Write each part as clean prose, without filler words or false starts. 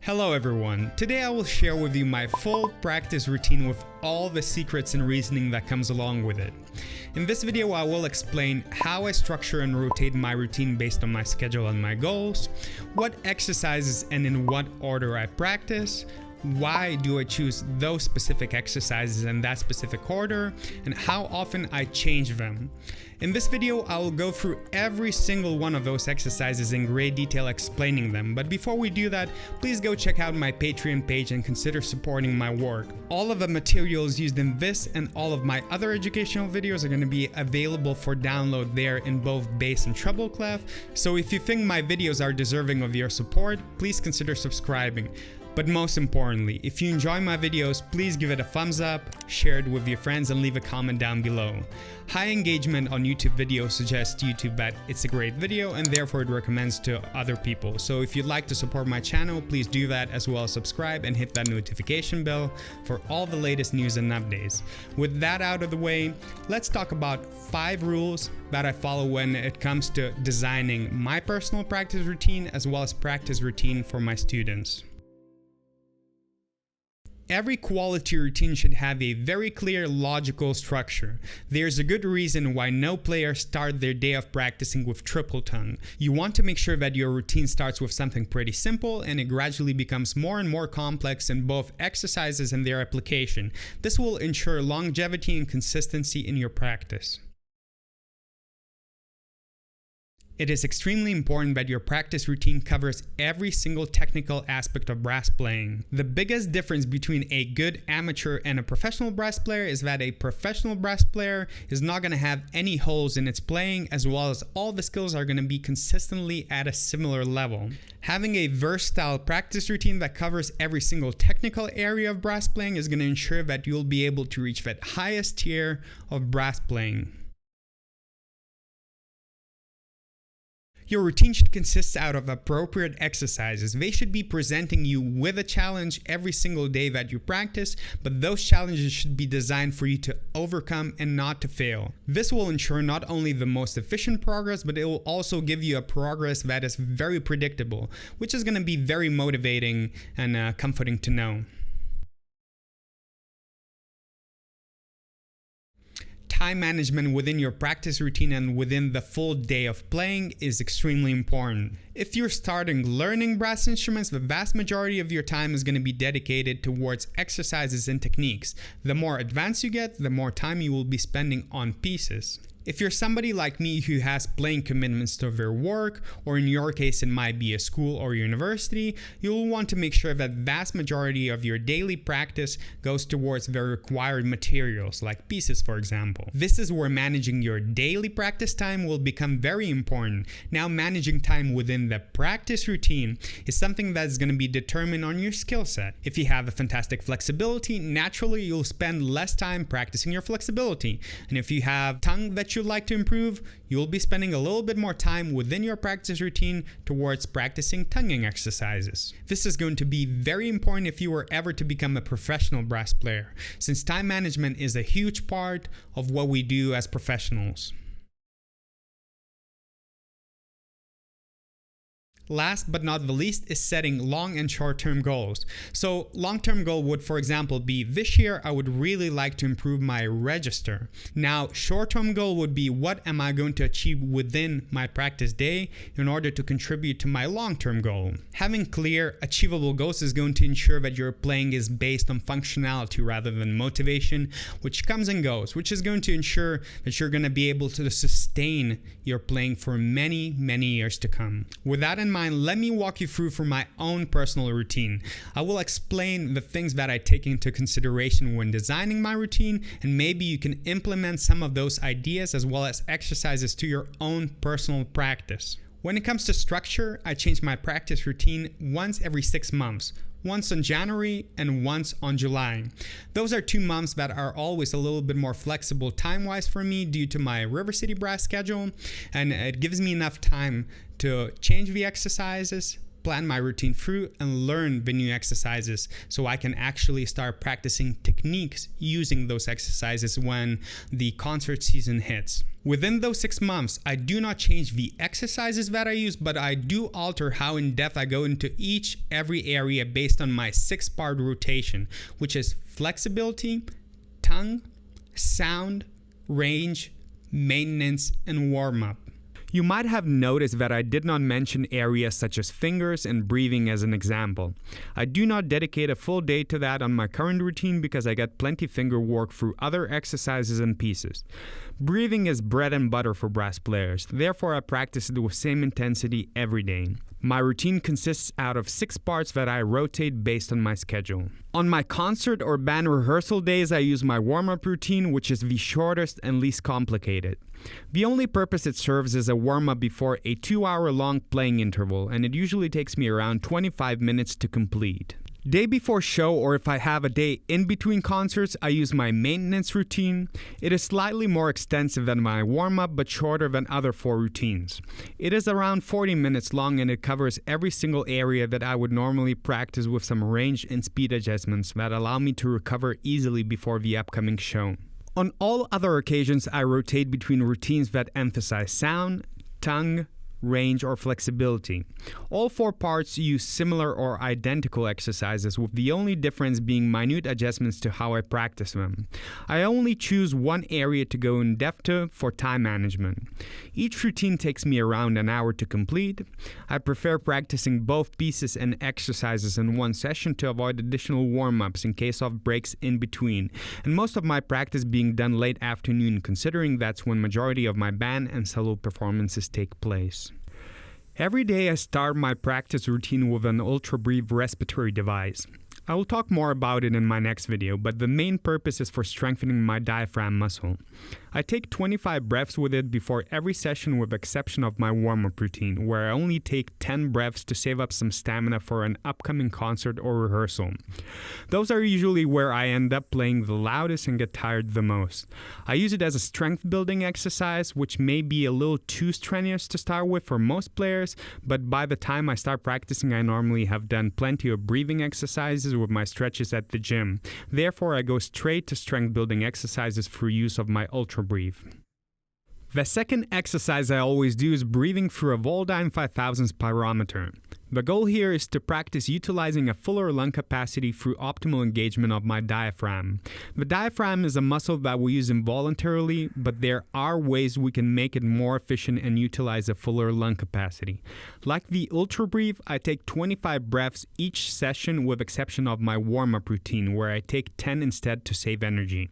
Hello everyone, today I will share with you my full practice routine with all the secrets and reasoning that comes along with it. In this video I will explain how I structure and rotate my routine based on my schedule and my goals, what exercises and in what order I practice, why do I choose those specific exercises in that specific order, and how often I change them. In this video, I will go through every single one of those exercises in great detail explaining them, but before we do that, please go check out my Patreon page and consider supporting my work. All of the materials used in this and all of my other educational videos are going to be available for download there in both bass and treble clef, so if you think my videos are deserving of your support, please consider subscribing. But most importantly, if you enjoy my videos, please give it a thumbs up, share it with your friends, and leave a comment down below. High engagement on YouTube videos suggests to YouTube that it's a great video and therefore it recommends to other people. So if you'd like to support my channel, please do that, as well as subscribe and hit that notification bell for all the latest news and updates. With that out of the way, let's talk about 5 rules that I follow when it comes to designing my personal practice routine as well as practice routine for my students. Every quality routine should have a very clear logical structure. There's a good reason why no players start their day of practicing with triple tongue. You want to make sure that your routine starts with something pretty simple and it gradually becomes more and more complex in both exercises and their application. This will ensure longevity and consistency in your practice. It is extremely important that your practice routine covers every single technical aspect of brass playing. The biggest difference between a good amateur and a professional brass player is that a professional brass player is not going to have any holes in its playing, as well as all the skills are going to be consistently at a similar level. Having a versatile practice routine that covers every single technical area of brass playing is going to ensure that you'll be able to reach that highest tier of brass playing. Your routine should consist out of appropriate exercises. They should be presenting you with a challenge every single day that you practice, but those challenges should be designed for you to overcome and not to fail. This will ensure not only the most efficient progress, but it will also give you a progress that is very predictable, which is going to be very motivating and comforting to know. Time management within your practice routine and within the full day of playing is extremely important. If you're starting learning brass instruments, the vast majority of your time is going to be dedicated towards exercises and techniques. The more advanced you get, the more time you will be spending on pieces. If you're somebody like me who has playing commitments to their work, or in your case it might be a school or university, you'll want to make sure that vast majority of your daily practice goes towards the required materials, like pieces for example. This is where managing your daily practice time will become very important. Now, managing time within the practice routine is something that's going to be determined on your skill set. If you have a fantastic flexibility, naturally you'll spend less time practicing your flexibility. And if you have tongue that you'd like to improve, you'll be spending a little bit more time within your practice routine towards practicing tonguing exercises. This is going to be very important if you were ever to become a professional brass player, since time management is a huge part of what we do as professionals. Last but not the least is setting long and short-term goals. So long-term goal would, for example, be this year I would really like to improve my register. Now, short-term goal would be what am I going to achieve within my practice day in order to contribute to my long-term goal. Having clear, achievable goals is going to ensure that your playing is based on functionality rather than motivation, which comes and goes, which is going to ensure that you're going to be able to sustain your playing for many, many years to come. With that in mind, let me walk you through for my own personal routine. I will explain the things that I take into consideration when designing my routine, and maybe you can implement some of those ideas as well as exercises to your own personal practice. When it comes to structure, I change my practice routine once every 6 months. Once in January and once on July. Those are 2 months that are always a little bit more flexible time-wise for me due to my River City brass schedule, and it gives me enough time to change the exercises, plan my routine through and learn the new exercises so I can actually start practicing techniques using those exercises when the concert season hits. Within those 6 months, I do not change the exercises that I use, but I do alter how in depth I go into every area based on my 6-part rotation, which is flexibility, tongue, sound, range, maintenance, and warm-up. You might have noticed that I did not mention areas such as fingers and breathing as an example. I do not dedicate a full day to that on my current routine because I get plenty finger work through other exercises and pieces. Breathing is bread and butter for brass players, therefore I practice it with same intensity every day. My routine consists out of 6 parts that I rotate based on my schedule. On my concert or band rehearsal days, I use my warm-up routine, which is the shortest and least complicated. The only purpose it serves is a warm-up before a 2-hour-long playing interval, and it usually takes me around 25 minutes to complete. Day before show, or if I have a day in between concerts, I use my maintenance routine. It is slightly more extensive than my warm-up, but shorter than other 4 routines. It is around 40 minutes long and it covers every single area that I would normally practice with some range and speed adjustments that allow me to recover easily before the upcoming show. On all other occasions, I rotate between routines that emphasize sound, tongue, range, or flexibility. All 4 parts use similar or identical exercises, with the only difference being minute adjustments to how I practice them. I only choose one area to go in depth to for time management. Each routine takes me around an hour to complete. I prefer practicing both pieces and exercises in one session to avoid additional warm-ups in case of breaks in between, and most of my practice being done late afternoon, considering that's when majority of my band and solo performances take place. Every day I start my practice routine with an Ultrabreathe respiratory device. I will talk more about it in my next video, but the main purpose is for strengthening my diaphragm muscle. I take 25 breaths with it before every session with the exception of my warm-up routine, where I only take 10 breaths to save up some stamina for an upcoming concert or rehearsal. Those are usually where I end up playing the loudest and get tired the most. I use it as a strength building exercise, which may be a little too strenuous to start with for most players, but by the time I start practicing I normally have done plenty of breathing exercises with my stretches at the gym. Therefore I go straight to strength building exercises through use of my Ultrabreathe. The second exercise I always do is breathing through a Voldyne 5000 spirometer. The goal here is to practice utilizing a fuller lung capacity through optimal engagement of my diaphragm. The diaphragm is a muscle that we use involuntarily, but there are ways we can make it more efficient and utilize a fuller lung capacity. Like the Ultrabreathe, I take 25 breaths each session with exception of my warm-up routine, where I take 10 instead to save energy.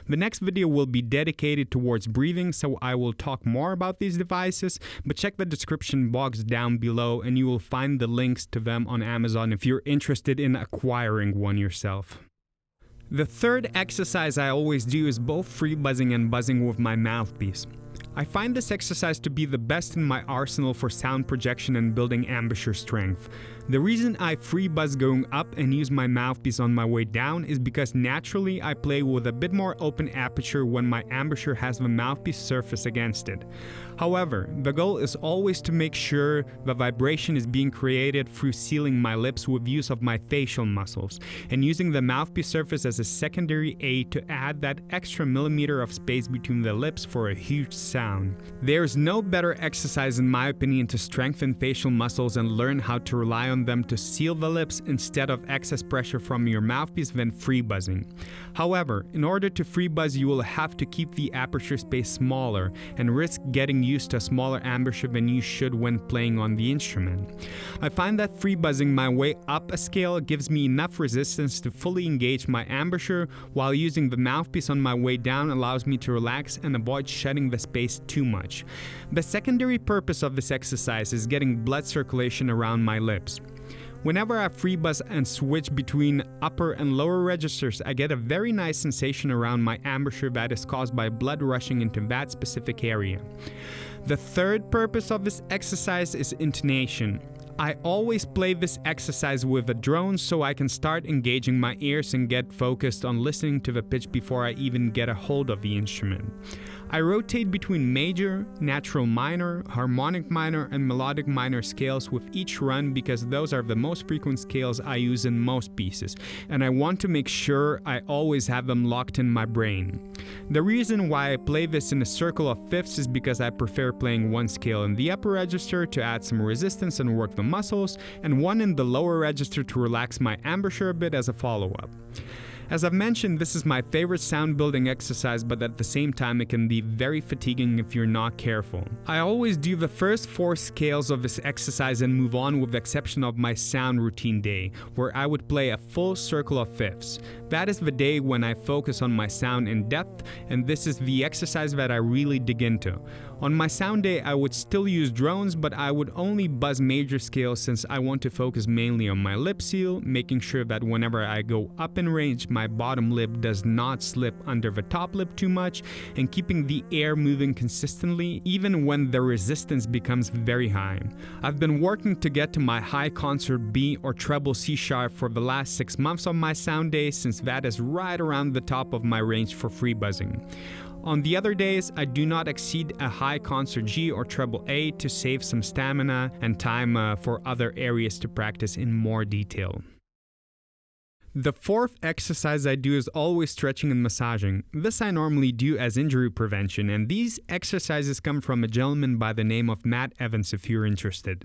The next video will be dedicated towards breathing, so I will talk more about these devices, but check the description box down below and you will find the links to them on Amazon if you're interested in acquiring one yourself. The third exercise I always do is both free buzzing and buzzing with my mouthpiece. I find this exercise to be the best in my arsenal for sound projection and building embouchure strength. The reason I free buzz going up and use my mouthpiece on my way down is because naturally I play with a bit more open aperture when my embouchure has the mouthpiece surface against it. However, the goal is always to make sure the vibration is being created through sealing my lips with use of my facial muscles and using the mouthpiece surface as a secondary aid to add that extra millimeter of space between the lips for a huge sound. There's no better exercise in my opinion to strengthen facial muscles and learn how to rely on them to seal the lips instead of excess pressure from your mouthpiece than free buzzing. However, in order to free buzz you will have to keep the aperture space smaller and risk getting used to a smaller embouchure than you should when playing on the instrument. I find that free buzzing my way up a scale gives me enough resistance to fully engage my embouchure, while using the mouthpiece on my way down allows me to relax and avoid shedding the space too much. The secondary purpose of this exercise is getting blood circulation around my lips. Whenever I free buzz and switch between upper and lower registers, I get a very nice sensation around my embouchure that is caused by blood rushing into that specific area. The third purpose of this exercise is intonation. I always play this exercise with a drone so I can start engaging my ears and get focused on listening to the pitch before I even get a hold of the instrument. I rotate between major, natural minor, harmonic minor, and melodic minor scales with each run because those are the most frequent scales I use in most pieces, and I want to make sure I always have them locked in my brain. The reason why I play this in a circle of fifths is because I prefer playing one scale in the upper register to add some resistance and work the muscles, and one in the lower register to relax my embouchure a bit as a follow-up. As I've mentioned, this is my favorite sound building exercise, but at the same time it can be very fatiguing if you're not careful. I always do the first 4 scales of this exercise and move on, with the exception of my sound routine day, where I would play a full circle of fifths. That is the day when I focus on my sound in depth, and this is the exercise that I really dig into. On my sound day, I would still use drones, but I would only buzz major scales since I want to focus mainly on my lip seal, making sure that whenever I go up in range, my bottom lip does not slip under the top lip too much, and keeping the air moving consistently even when the resistance becomes very high. I've been working to get to my high concert B or treble C sharp for the last 6 months on my sound day, since that is right around the top of my range for free buzzing. On the other days, I do not exceed a high concert G or treble A to save some stamina and time for other areas to practice in more detail. The 4th exercise I do is always stretching and massaging. This I normally do as injury prevention, and these exercises come from a gentleman by the name of Matt Evans if you're interested.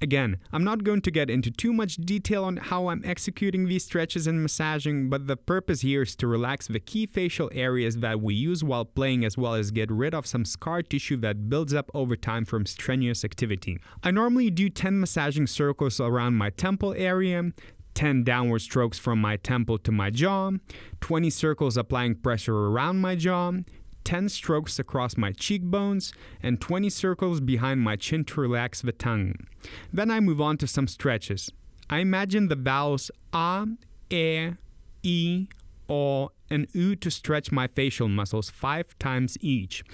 Again, I'm not going to get into too much detail on how I'm executing these stretches and massaging, but the purpose here is to relax the key facial areas that we use while playing, as well as get rid of some scar tissue that builds up over time from strenuous activity. I normally do 10 massaging circles around my temple area, 10 downward strokes from my temple to my jaw, 20 circles applying pressure around my jaw, 10 strokes across my cheekbones, and 20 circles behind my chin to relax the tongue. Then I move on to some stretches. I imagine the vowels A, E, O, and U to stretch my facial muscles 5 times each.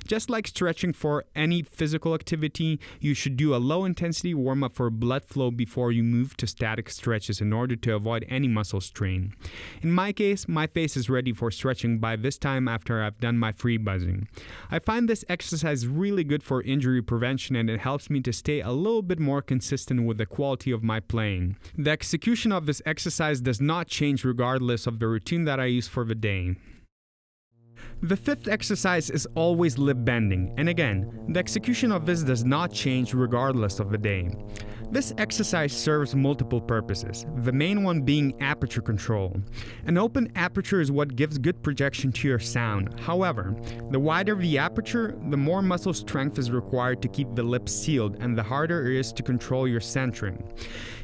Just like stretching for any physical activity, you should do a low-intensity warm-up for blood flow before you move to static stretches in order to avoid any muscle strain. In my case, my face is ready for stretching by this time after I've done my free buzzing. I find this exercise really good for injury prevention, and it helps me to stay a little bit more consistent with the quality of my playing. The execution of this exercise does not change regardless of the routine that I use for the day. The 5th exercise is always lip bending, and again, the execution of this does not change regardless of the day. This exercise serves multiple purposes, the main one being aperture control. An open aperture is what gives good projection to your sound. However, the wider the aperture, the more muscle strength is required to keep the lips sealed, and the harder it is to control your centering.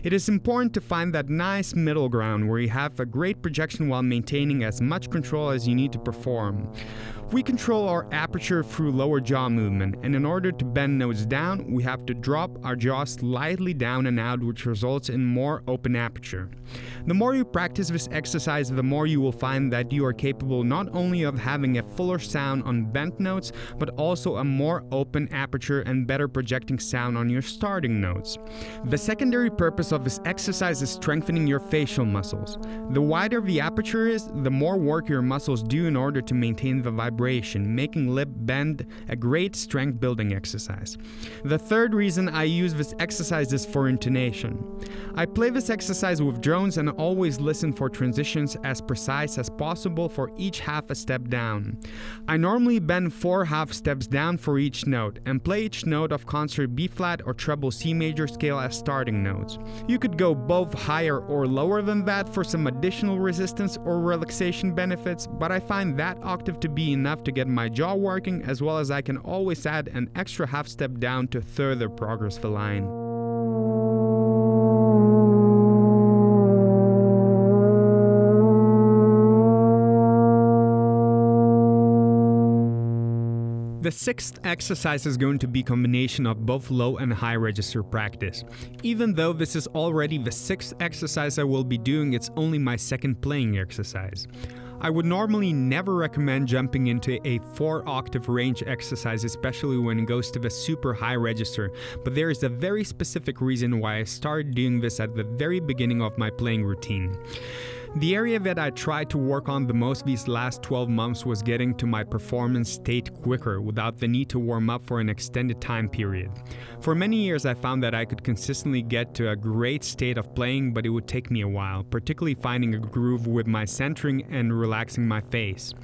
It is important to find that nice middle ground where you have a great projection while maintaining as much control as you need to perform. We control our aperture through lower jaw movement, and in order to bend notes down, we have to drop our jaw slightly down and out, which results in more open aperture. The more you practice this exercise, the more you will find that you are capable not only of having a fuller sound on bent notes, but also a more open aperture and better projecting sound on your starting notes. The secondary purpose of this exercise is strengthening your facial muscles. The wider the aperture is, the more work your muscles do in order to maintain the vibration, making lip bend a great strength building exercise. The 3rd reason I use this exercise is for intonation. I play this exercise with drones and always listen for transitions as precise as possible for each half a step down. I normally bend 4 half steps down for each note and play each note of concert B flat or treble C major scale as starting notes. You could go both higher or lower than that for some additional resistance or relaxation benefits, but I find that octave to be enough to get my jaw working, as well as I can always add an extra half step down to further progress the line. The 6th exercise is going to be a combination of both low and high register practice. Even though this is already the 6th exercise I will be doing, it's only my 2nd playing exercise. I would normally never recommend jumping into a 4-octave range exercise, especially when it goes to the super high register, but there is a very specific reason why I started doing this at the very beginning of my playing routine. The area that I tried to work on the most these last 12 months was getting to my performance state quicker without the need to warm up for an extended time period. For many years I found that I could consistently get to a great state of playing, but it would take me a while, particularly finding a groove with my centering and relaxing my face.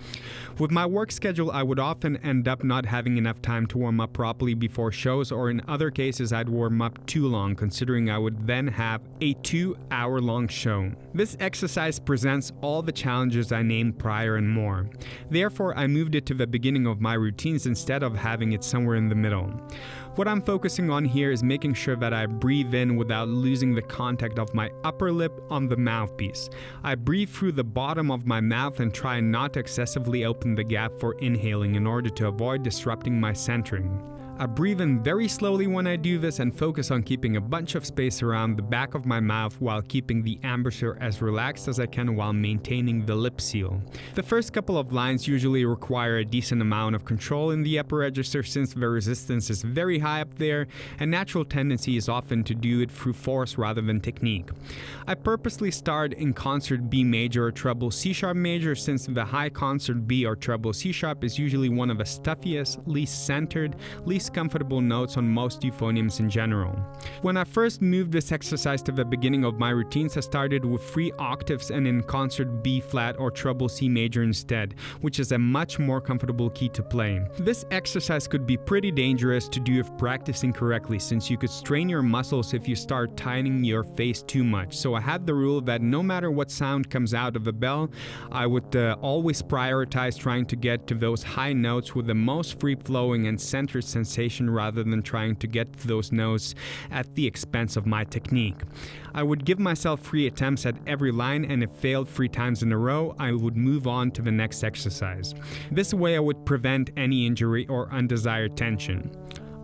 With my work schedule, I would often end up not having enough time to warm up properly before shows, or in other cases I'd warm up too long, considering I would then have a 2-hour-long show. This exercise presents all the challenges I named prior and more. Therefore, I moved it to the beginning of my routines instead of having it somewhere in the middle. What I'm focusing on here is making sure that I breathe in without losing the contact of my upper lip on the mouthpiece. I breathe through the bottom of my mouth and try not to excessively open the gap for inhaling in order to avoid disrupting my centering. I breathe in very slowly when I do this and focus on keeping a bunch of space around the back of my mouth while keeping the embouchure as relaxed as I can while maintaining the lip seal. The first couple of lines usually require a decent amount of control in the upper register since the resistance is very high up there, and natural tendency is often to do it through force rather than technique. I purposely start in concert B major or treble C sharp major since the high concert B or treble C sharp is usually one of the stuffiest, least centered, least comfortable notes on most euphoniums in general. When I first moved this exercise to the beginning of my routines, I started with 3 octaves and in concert B flat or treble C major instead, which is a much more comfortable key to play. This exercise could be pretty dangerous to do if practicing correctly, since you could strain your muscles if you start tightening your face too much. So I had the rule that no matter what sound comes out of a bell, I would always prioritize trying to get to those high notes with the most free-flowing and centered sensation rather than trying to get to those notes at the expense of my technique. I would give myself 3 attempts at every line, and if failed 3 times in a row, I would move on to the next exercise. This way I would prevent any injury or undesired tension.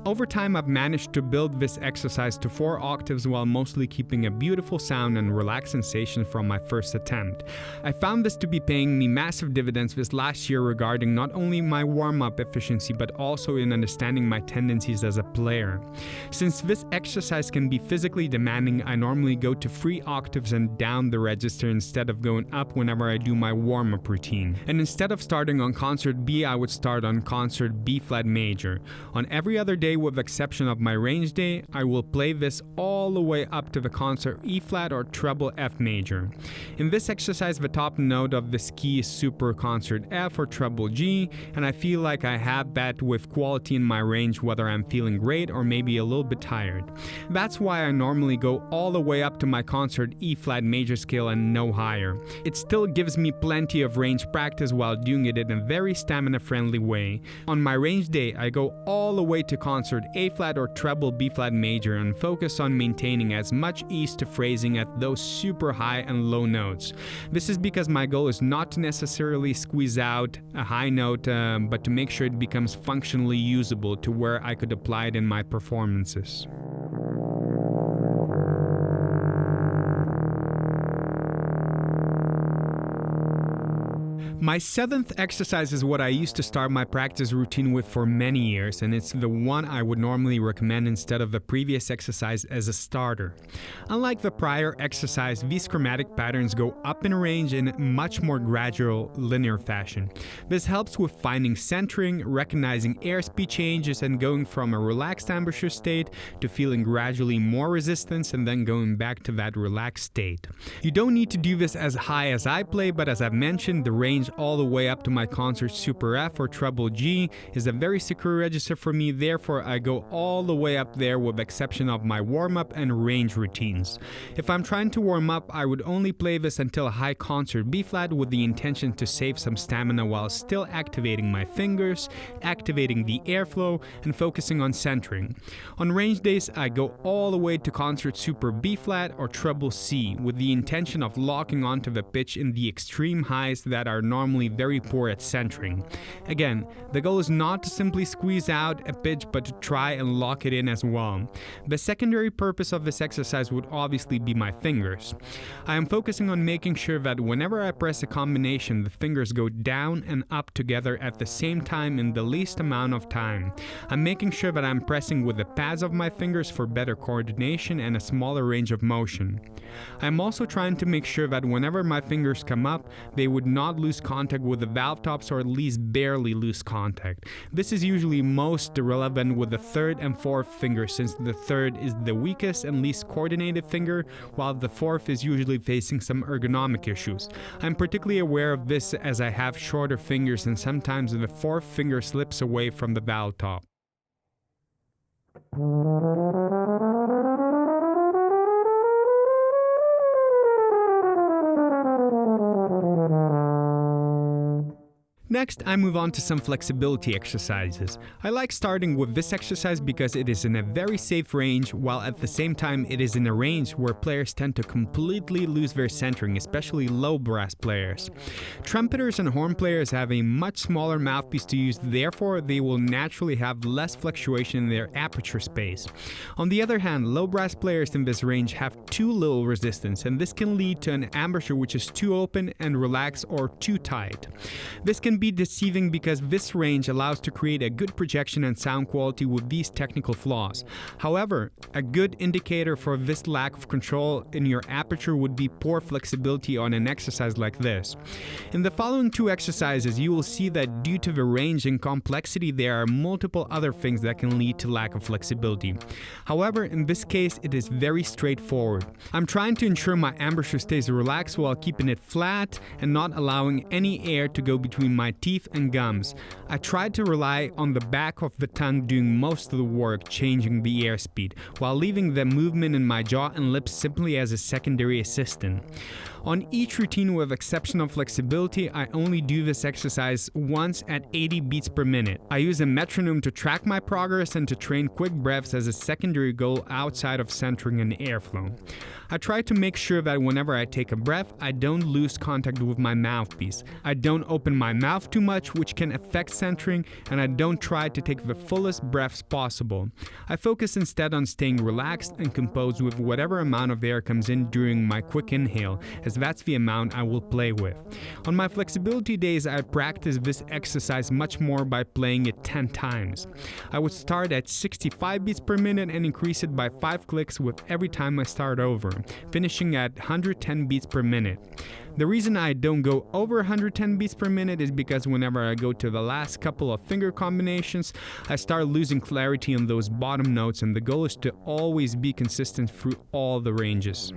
Over time, I've managed to build this exercise to 4 octaves while mostly keeping a beautiful sound and relaxed sensation from my first attempt. I found this to be paying me massive dividends this last year regarding not only my warm-up efficiency but also in understanding my tendencies as a player. Since this exercise can be physically demanding, I normally go to 3 octaves and down the register instead of going up whenever I do my warm-up routine. And instead of starting on concert B, I would start on concert B flat major. On every other day, with exception of my range day, I will play this all the way up to the concert E flat or treble F major. In this exercise, the top note of this key is super concert F or treble G, and I feel like I have that with quality in my range whether I'm feeling great or maybe a little bit tired. That's why I normally go all the way up to my concert E flat major scale and no higher. It still gives me plenty of range practice while doing it in a very stamina friendly way. On my range day, I go all the way to concert A flat or treble B flat major and focus on maintaining as much ease to phrasing at those super high and low notes. This is because my goal is not to necessarily squeeze out a high note, but to make sure it becomes functionally usable to where I could apply it in my performances. My 7th exercise is what I used to start my practice routine with for many years, and it's the one I would normally recommend instead of the previous exercise as a starter. Unlike the prior exercise, these chromatic patterns go up in range in much more gradual, linear fashion. This helps with finding centering, recognizing airspeed changes, and going from a relaxed embouchure state to feeling gradually more resistance and then going back to that relaxed state. You don't need to do this as high as I play, but as I've mentioned, the range all the way up to my concert super F or treble G is a very secure register for me, therefore I go all the way up there with the exception of my warm-up and range routines. If I'm trying to warm up, I would only play this until a high concert B flat with the intention to save some stamina while still activating my fingers, activating the airflow, and focusing on centering. On range days, I go all the way to concert super B flat or treble C with the intention of locking onto the pitch in the extreme highs that are normally normally very poor at centering. Again, the goal is not to simply squeeze out a pitch but to try and lock it in as well. The secondary purpose of this exercise would obviously be my fingers. I am focusing on making sure that whenever I press a combination, the fingers go down and up together at the same time in the least amount of time. I'm making sure that I'm pressing with the pads of my fingers for better coordination and a smaller range of motion. I'm also trying to make sure that whenever my fingers come up, they would not lose contact with the valve tops or at least barely lose contact. This is usually most relevant with the third and fourth fingers, since the third is the weakest and least coordinated finger, while the fourth is usually facing some ergonomic issues. I'm particularly aware of this as I have shorter fingers and sometimes the fourth finger slips away from the valve top. Next, I move on to some flexibility exercises. I like starting with this exercise because it is in a very safe range, while at the same time it is in a range where players tend to completely lose their centering, especially low brass players. Trumpeters and horn players have a much smaller mouthpiece to use, therefore they will naturally have less fluctuation in their aperture space. On the other hand, low brass players in this range have too little resistance, and this can lead to an embouchure which is too open and relaxed or too tight. This can be deceiving because this range allows to create a good projection and sound quality with these technical flaws. However, a good indicator for this lack of control in your aperture would be poor flexibility on an exercise like this. In the following two exercises, you will see that due to the range and complexity, there are multiple other things that can lead to lack of flexibility. However, in this case, it is very straightforward. I'm trying to ensure my embouchure stays relaxed while keeping it flat and not allowing any air to go between my teeth and gums. I tried to rely on the back of the tongue doing most of the work, changing the airspeed, while leaving the movement in my jaw and lips simply as a secondary assistant. On each routine with exceptional flexibility, I only do this exercise once at 80 beats per minute. I use a metronome to track my progress and to train quick breaths as a secondary goal outside of centering and airflow. I try to make sure that whenever I take a breath, I don't lose contact with my mouthpiece. I don't open my mouth too much, which can affect centering, and I don't try to take the fullest breaths possible. I focus instead on staying relaxed and composed with whatever amount of air comes in during my quick inhale, as that's the amount I will play with. On my flexibility days, I practice this exercise much more by playing it 10 times. I would start at 65 beats per minute and increase it by 5 clicks with every time I start over, finishing at 110 beats per minute. The reason I don't go over 110 beats per minute is because whenever I go to the last couple of finger combinations, I start losing clarity on those bottom notes, and the goal is to always be consistent through all the ranges.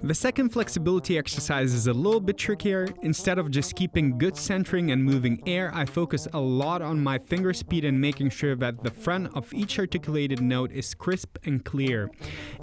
The second flexibility exercise is a little bit trickier. Instead of just keeping good centering and moving air, I focus a lot on my finger speed and making sure that the front of each articulated note is crisp and clear.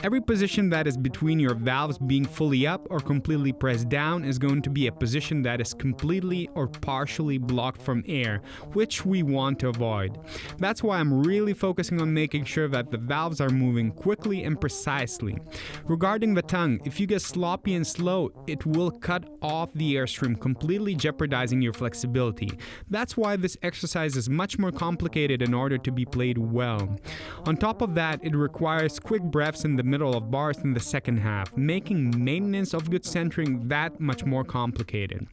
Every position that is between your valves being fully up or completely pressed down is going to be a position that is completely or partially blocked from air, which we want to avoid. That's why I'm really focusing on making sure that the valves are moving quickly and precisely. Regarding the tongue, if you get sloppy and slow, it will cut off the airstream, completely jeopardizing your flexibility. That's why this exercise is much more complicated in order to be played well. On top of that, it requires quick breaths in the middle of bars in the second half, making maintenance of good centering that much more complicated.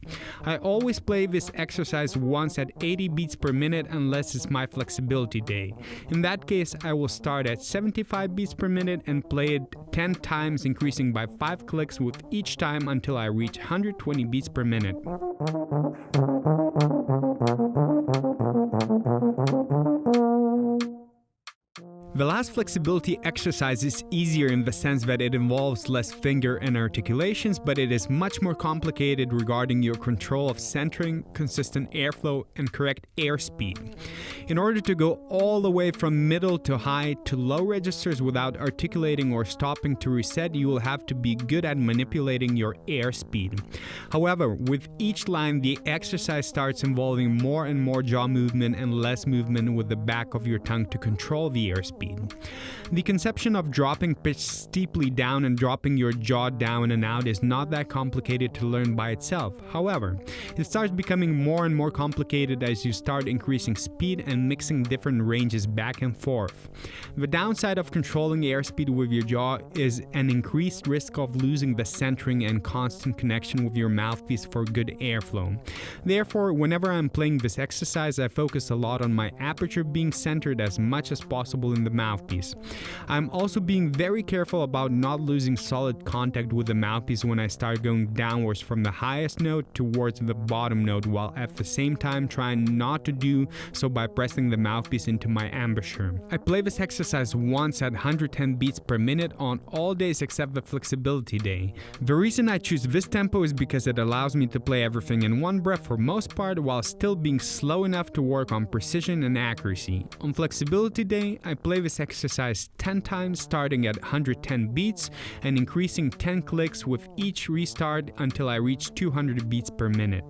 I always play this exercise once at 80 beats per minute unless it's my flexibility day. In that case, I will start at 75 beats per minute and play it 10 times, increasing by 5 clicks with each time until I reach 120 beats per minute. The last flexibility exercise is easier in the sense that it involves less finger and articulations, but it is much more complicated regarding your control of centering, consistent airflow, and correct airspeed. In order to go all the way from middle to high to low registers without articulating or stopping to reset, you will have to be good at manipulating your airspeed. However, with each line, the exercise starts involving more and more jaw movement and less movement with the back of your tongue to control the airspeed. speed. The conception of dropping pitch steeply down and dropping your jaw down and out is not that complicated to learn by itself. However, it starts becoming more and more complicated as you start increasing speed and mixing different ranges back and forth. The downside of controlling airspeed with your jaw is an increased risk of losing the centering and constant connection with your mouthpiece for good airflow. Therefore, whenever I'm playing this exercise, I focus a lot on my aperture being centered as much as possible in the mouthpiece. I'm also being very careful about not losing solid contact with the mouthpiece when I start going downwards from the highest note towards the bottom note, while at the same time trying not to do so by pressing the mouthpiece into my embouchure. I play this exercise once at 110 beats per minute on all days except the flexibility day. The reason I choose this tempo is because it allows me to play everything in one breath for most part while still being slow enough to work on precision and accuracy. On flexibility day, I play this exercise 10 times starting at 110 beats and increasing 10 clicks with each restart until I reach 200 beats per minute.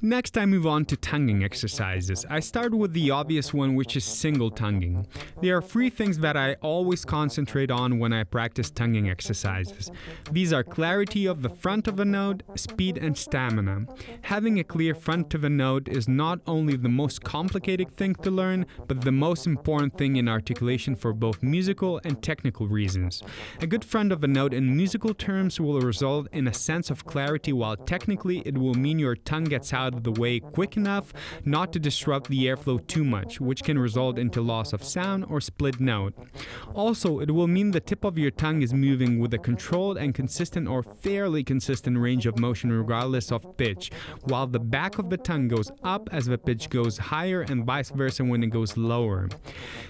Next, I move on to tonguing exercises. I start with the obvious one, which is single tonguing. There are three things that I always concentrate on when I practice tonguing exercises. These are clarity of the front of a note, speed, and stamina. Having a clear front of a note is not only the most complicated thing to learn, but the most important thing in articulation for both musical and technical reasons. A good front of a note in musical terms will result in a sense of clarity, while technically it will mean your tongue gets out of the way quick enough not to disrupt the airflow too much, which can result into loss of sound or split note. Also, it will mean the tip of your tongue is moving with a controlled and consistent or fairly consistent range of motion regardless of pitch, while the back of the tongue goes up as the pitch goes higher and vice versa when it goes lower.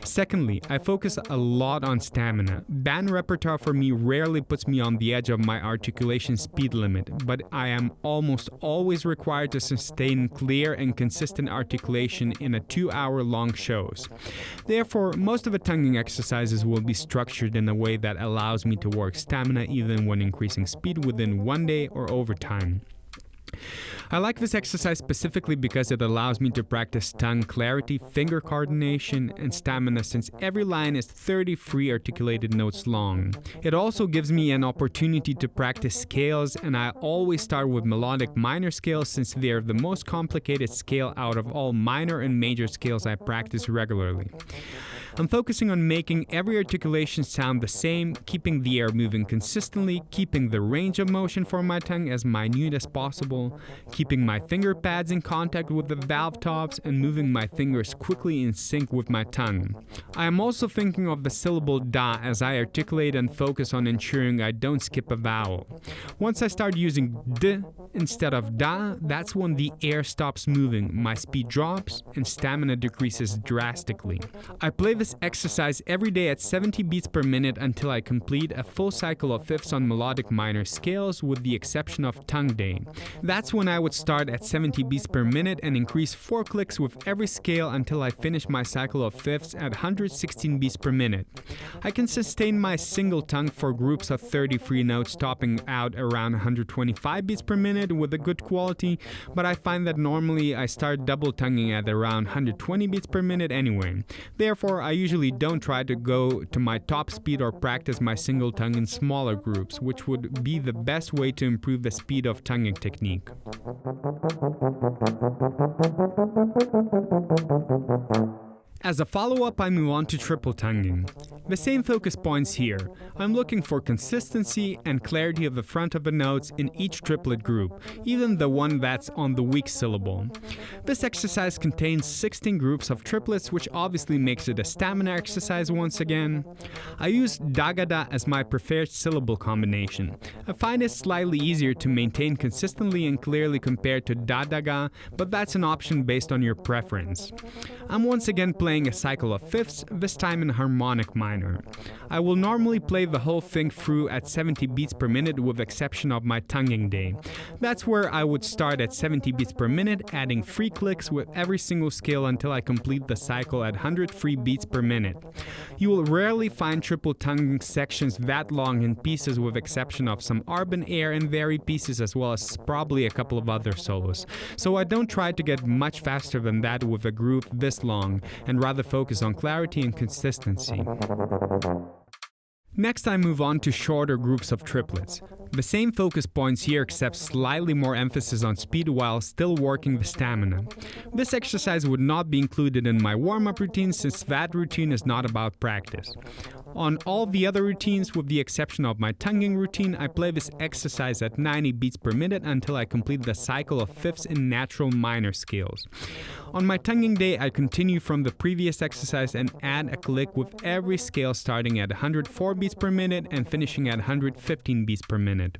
Secondly, I focus a lot on stamina. Band repertoire for me rarely puts me on the edge of my articulation speed limit, but I am almost always required to sustain clear and consistent articulation in a 2-hour-long shows. Therefore, most of the tonguing exercises will be structured in a way that allows me to work stamina even when increasing speed within one day or over time. I like this exercise specifically because it allows me to practice tongue clarity, finger coordination, and stamina, since every line is 33 articulated notes long. It also gives me an opportunity to practice scales, and I always start with melodic minor scales since they are the most complicated scale out of all minor and major scales I practice regularly. I'm focusing on making every articulation sound the same, keeping the air moving consistently, keeping the range of motion for my tongue as minute as possible, keeping my finger pads in contact with the valve tops, and moving my fingers quickly in sync with my tongue. I am also thinking of the syllable da as I articulate and focus on ensuring I don't skip a vowel. Once I start using d instead of da, that's when the air stops moving, my speed drops, and stamina decreases drastically. I play this exercise every day at 70 beats per minute until I complete a full cycle of fifths on melodic minor scales, with the exception of tongue day. That's when I would start at 70 beats per minute and increase 4 clicks with every scale until I finish my cycle of fifths at 116 beats per minute. I can sustain my single tongue for groups of 33 notes, topping out around 125 beats per minute with a good quality, but I find that normally I start double tonguing at around 120 beats per minute anyway. Therefore, I usually don't try to go to my top speed or practice my single tongue in smaller groups, which would be the best way to improve the speed of tonguing technique. As a follow-up, I move on to triple tonguing. The same focus points here. I'm looking for consistency and clarity of the front of the notes in each triplet group, even the one that's on the weak syllable. This exercise contains 16 groups of triplets, which obviously makes it a stamina exercise once again. I use da-ga-da as my preferred syllable combination. I find it slightly easier to maintain consistently and clearly compared to da-da-ga, but that's an option based on your preference. I'm once again playing playing a cycle of fifths, this time in harmonic minor. I will normally play the whole thing through at 70 beats per minute with exception of my tonguing day. That's where I would start at 70 beats per minute, adding 3 clicks with every single scale until I complete the cycle at 103 beats per minute. You will rarely find triple tonguing sections that long in pieces with exception of some Arbon Air and Vary pieces as well as probably a couple of other solos. So I don't try to get much faster than that with a groove this long and rather focus on clarity and consistency. Next I move on to shorter groups of triplets. The same focus points here except slightly more emphasis on speed while still working the stamina. This exercise would not be included in my warm-up routine since that routine is not about practice. On all the other routines, with the exception of my tonguing routine, I play this exercise at 90 beats per minute until I complete the cycle of fifths in natural minor scales. On my tonguing day, I continue from the previous exercise and add a click with every scale starting at 104 beats per minute and finishing at 115 beats per minute.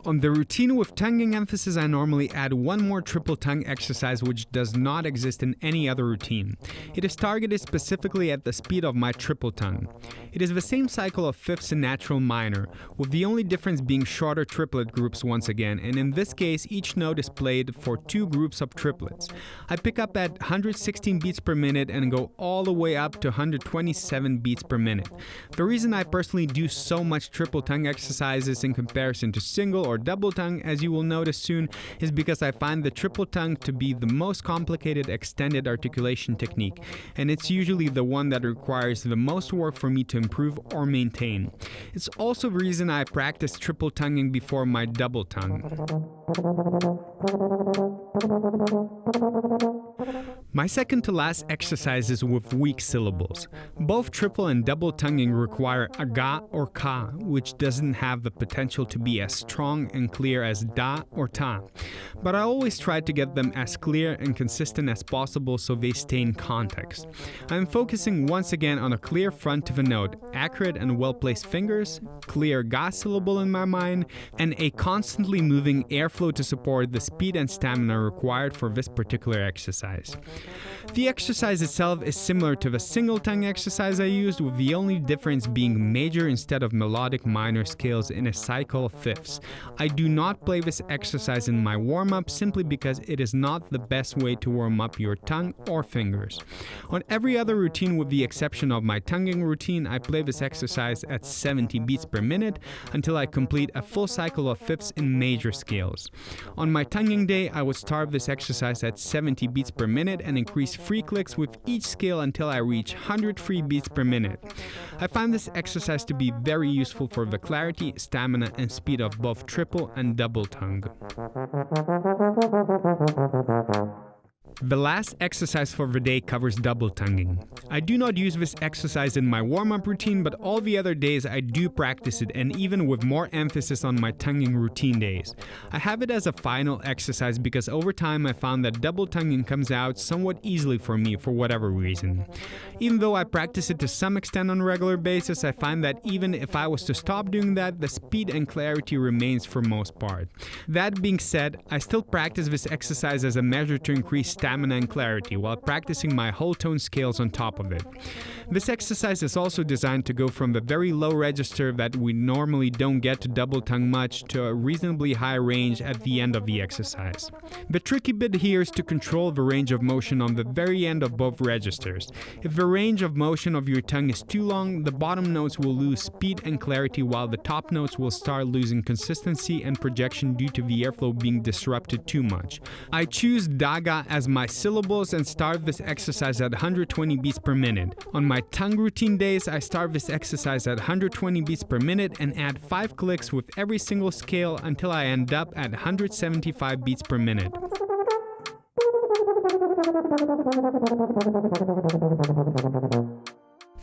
On the routine with tonguing emphasis, I normally add one more triple tongue exercise which does not exist in any other routine. It is targeted specifically at the speed of my triple tongue. It is the same cycle of fifths in natural minor, with the only difference being shorter triplet groups once again, and in this case each note is played for 2 groups of triplets. I pick up at 116 beats per minute and go all the way up to 127 beats per minute. The reason I personally do so much triple tongue exercises in comparison to single or double tongue, as you will notice soon, is because I find the triple tongue to be the most complicated extended articulation technique, and it's usually the one that requires the most work for me to improve or maintain. It's also the reason I practice triple tonguing before my double tongue. My second to last exercise is with weak syllables. Both triple and double tonguing require a ga or ka, which doesn't have the potential to be as strong and clear as da or ta. But I always try to get them as clear and consistent as possible so they stay in context. I'm focusing once again on a clear front to the note, accurate and well-placed fingers, clear ga syllable in my mind, and a constantly moving airflow to support the speed and stamina required for this particular exercise. The exercise itself is similar to the single tongue exercise I used, with the only difference being major instead of melodic minor scales in a cycle of fifths. I do not play this exercise in my warm-up simply because it is not the best way to warm up your tongue or fingers. On every other routine with the exception of my tonguing routine, I play this exercise at 70 beats per minute until I complete a full cycle of fifths in major scales. On my tonguing day, I would start this exercise at 70 beats per minute and increase 3 clicks with each scale until I reach 103 beats per minute. I find this exercise to be very useful for the clarity, stamina, and speed of both triple and double tongue. The last exercise for the day covers double tonguing. I do not use this exercise in my warm-up routine, but all the other days I do practice it, and even with more emphasis on my tonguing routine days. I have it as a final exercise because over time I found that double tonguing comes out somewhat easily for me for whatever reason. Even though I practice it to some extent on a regular basis, I find that even if I was to stop doing that, the speed and clarity remains for most part. That being said, I still practice this exercise as a measure to increase stamina and clarity while practicing my whole tone scales on top of it. This exercise is also designed to go from the very low register that we normally don't get to double tongue much to a reasonably high range at the end of the exercise. The tricky bit here is to control the range of motion on the very end of both registers. If the range of motion of your tongue is too long, the bottom notes will lose speed and clarity while the top notes will start losing consistency and projection due to the airflow being disrupted too much. I choose daga as my syllables and start this exercise at 120 beats per minute. On my tongue routine days, I start this exercise at 120 beats per minute and add 5 clicks with every single scale until I end up at 175 beats per minute.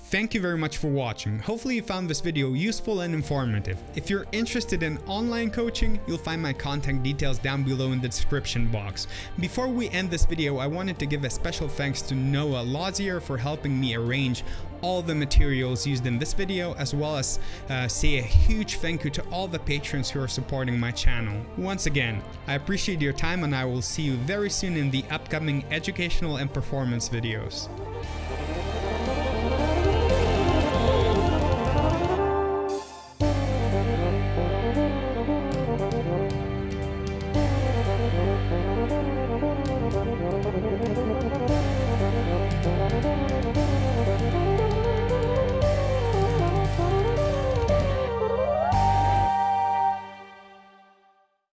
Thank you very much for watching. Hopefully you found this video useful and informative. If you're interested in online coaching, you'll find my contact details down below in the description box. Before we end this video, I wanted to give a special thanks to Noah Lazier for helping me arrange all the materials used in this video, as well as say a huge thank you to all the patrons who are supporting my channel. Once again, I appreciate your time and I will see you very soon in the upcoming educational and performance videos.